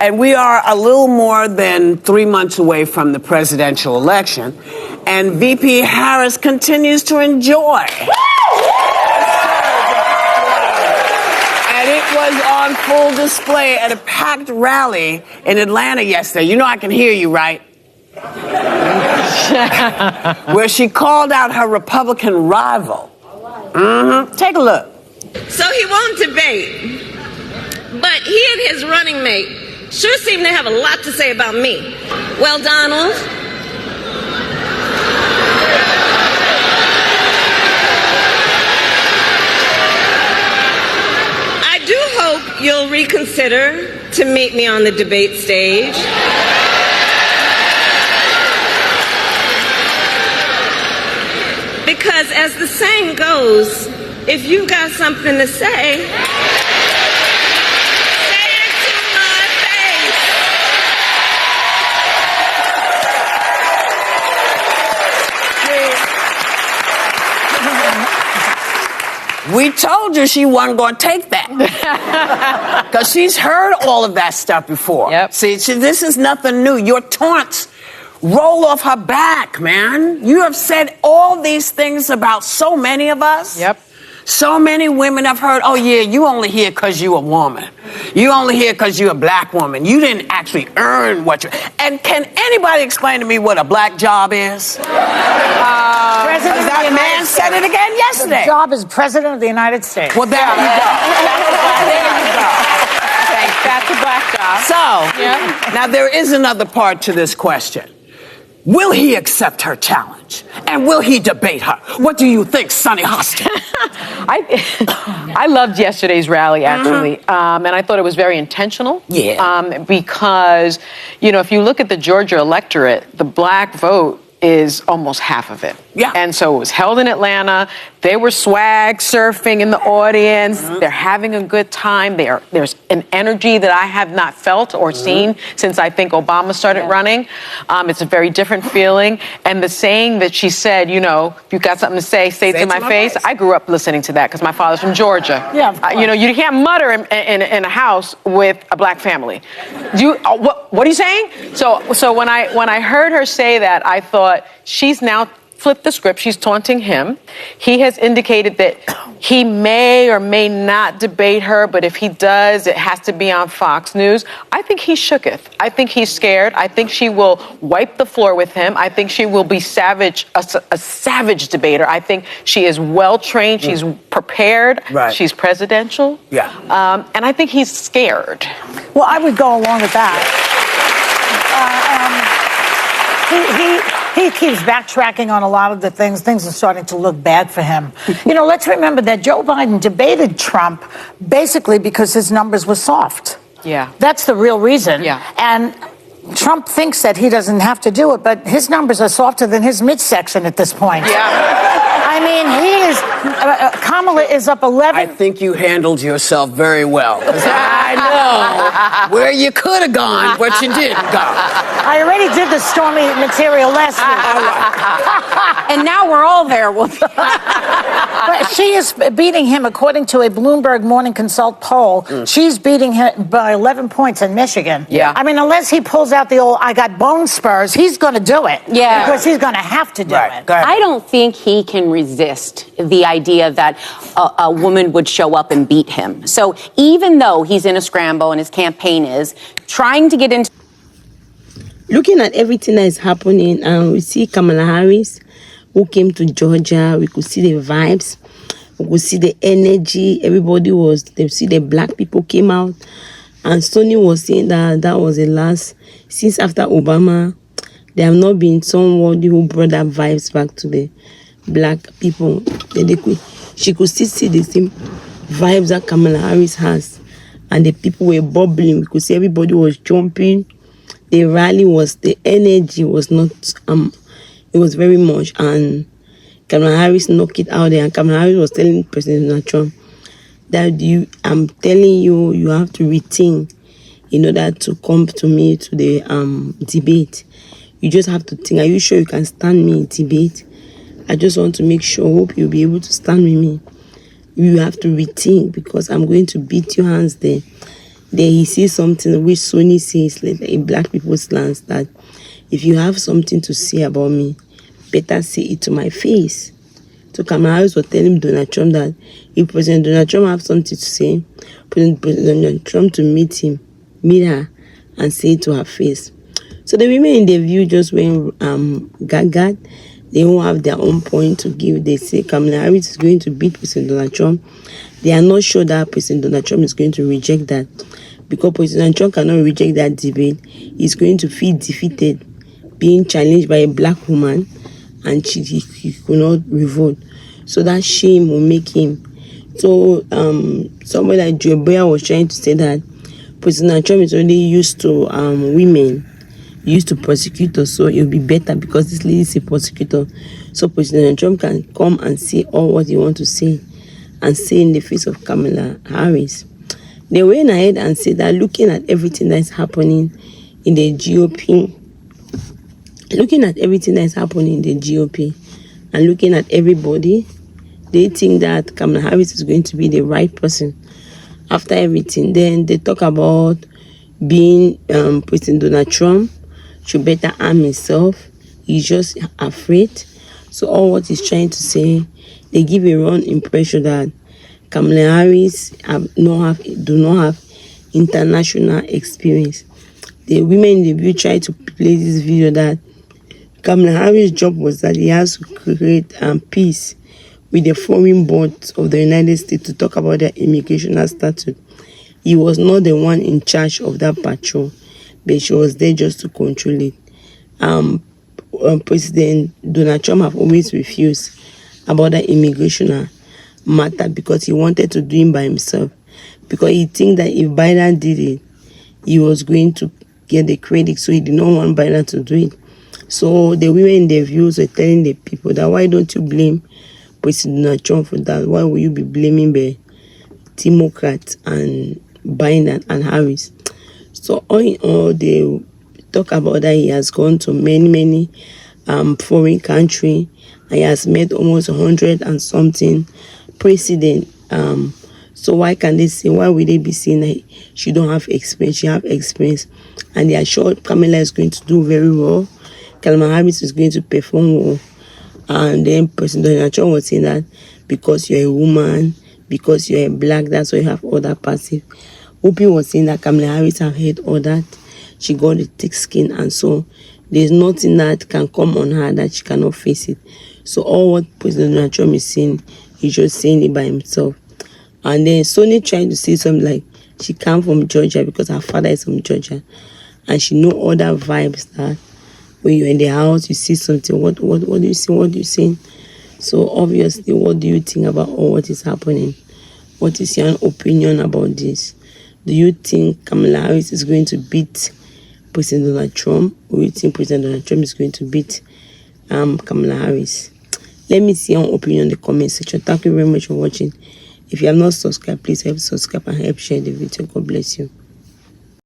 And we are a little more than 3 months away from the presidential election. And VP Harris continues to enjoy. And it was on full display at a packed rally in Atlanta yesterday. You know I can hear you, right? Where she called out her Republican rival. Take a look. So he won't debate, but he and his running mate sure seem to have a lot to say about me. Well, Donald, I do hope you'll reconsider to meet me on the debate stage. Because as the saying goes, if you got something to say, say it to my face. We told you she wasn't going to take that. Because she's heard all of that stuff before. Yep. See, this is nothing new. Your taunts roll off her back, man. You have said all these things about so many of us. Yep. So many women have heard, oh, yeah, you only here because you a woman. You only here because you a black woman. You didn't actually earn what you... And can anybody explain to me what a black job is? That man said it again yesterday. The job is President of the United States. Well, there you go. Thanks. That's a black job. So, now there is another part to this question. Will he accept her challenge? And will he debate her? What do you think, Sonny Hostin? I loved yesterday's rally, actually. And I thought it was very intentional. Yeah. Because, you know, if you look at the Georgia electorate, the black vote is almost half of it. Yeah. And so it was held in Atlanta. They were swag surfing in the audience. They're having a good time. There's an energy that I have not felt or seen since I think Obama started running. It's a very different feeling. And the saying that she said, you know, if you got something to say, say it to my face. I grew up listening to that because my father's from Georgia. Yeah, of course. You know, you can't mutter in a house with a black family. What are you saying? So when I heard her say that, I thought she's now flipped the script. She's taunting him. He has indicated that he may or may not debate her, but if he does, it has to be on Fox News. I think he shooketh. I think he's scared. I think she will wipe the floor with him. I think she will be savage, a savage debater. I think she is well trained. She's prepared. Right. She's presidential. Yeah. And I think he's scared. Well, I would go along with that. He keeps backtracking on a lot of the things. Things are starting to look bad for him. You know, let's remember that Joe Biden debated Trump basically because his numbers were soft. Yeah. That's the real reason. Yeah. And Trump thinks that he doesn't have to do it, but his numbers are softer than his midsection at this point. Yeah. I mean, Kamala is up 11. I think you handled yourself very well. I know where you could have gone, but you didn't go. I already did the stormy material last week. And now we're all there. But she is beating him, according to a Bloomberg Morning Consult poll. She's beating him by 11 points in Michigan. Yeah. I mean, unless he pulls out the old "I got bone spurs," he's going to do it. Yeah. Because he's going to have to do it. Go ahead. I don't think he can resist the idea that a woman would show up and beat him. So even though he's in a scramble and his campaign is trying to get into... Looking at everything that is happening, we see Kamala Harris, who came to Georgia. We could see the vibes. We could see the energy. They see the black people came out. And Stoney was saying that was the last, since after Obama, there have not been somebody who brought that vibes back to the black people. She could still see the same vibes that Kamala Harris has. And the people were bubbling. We could see everybody was jumping. The rally the energy was not, it was very much. And Kamala Harris knocked it out there. And Kamala Harris was telling President Donald Trump that I'm telling you, you have to rethink in order to come to me to the debate. You just have to think, are you sure you can stand me in debate? I just want to make sure, hope you'll be able to stand with me. You have to rethink because I'm going to beat your hands there. Then he says something which Sony says, like a black people stance, that if you have something to say about me, better say it to my face. So Kamala Harris was telling Donald Trump that if President Donald Trump have something to say, President Donald Trump to meet her, and say it to her face. So the women in the view just went gaga. They all have their own point to give. They say Kamala Harris is going to beat President Donald Trump. They are not sure that President Donald Trump is going to reject that, because President Trump cannot reject that debate. He's going to feel defeated, being challenged by a black woman, and he could not revolt. So that shame will make him. So somebody like Joe Boyer was trying to say that President Trump is already used to women, used to prosecutors, so it'll be better because this lady is a prosecutor. So President Trump can come and say all what he wants to say, and say in the face of Kamala Harris. They went ahead and said that looking at everything that's happening in the GOP, and looking at everybody, they think that Kamala Harris is going to be the right person after everything. Then they talk about being President Donald Trump should better arm himself. He's just afraid. So all what he's trying to say, they give a wrong impression that Kamala Harris do not have international experience. The women in the view try to play this video that Kamala Harris' job was that he has to create peace with the foreign boards of the United States to talk about their immigration status. He was not the one in charge of that patrol, but she was there just to control it. President Donald Trump have always refused about that immigration matter because he wanted to do it by himself. Because he think that if Biden did it, he was going to get the credit, so he did not want Biden to do it. So the women in their views were telling the people that why don't you blame President Donald Trump for that? Why will you be blaming the Democrats and Biden and Harris? So all in all, they talk about that he has gone to many foreign countries, and he has met almost 100 and something presidents. So why can they say, why would they be saying that she don't have experience? She have experience, and they are sure Kamala is going to do very well. Kamala Harris is going to perform well. And then President Donald Trump was saying that because you're a woman, because you're a black, that's why you have all that passive. Whoopi was saying that Kamala Harris have heard all that. She got the thick skin, and so there's nothing that can come on her that she cannot face it. So all what President Donald Trump is saying, he's just saying it by himself. And then Sony tried to say something like she came from Georgia because her father is from Georgia, and she know all that vibes that when you're in the house, you see something. What do you see? What do you see? So obviously, what do you think about all what is happening? What is your opinion about this? Do you think Kamala Harris is going to beat President Donald Trump, or do you think President Donald Trump is going to beat Kamala Harris? Let me see your opinion in the comment section. Thank you very much for watching. If you have not subscribed, please help subscribe and help share the video. God bless you.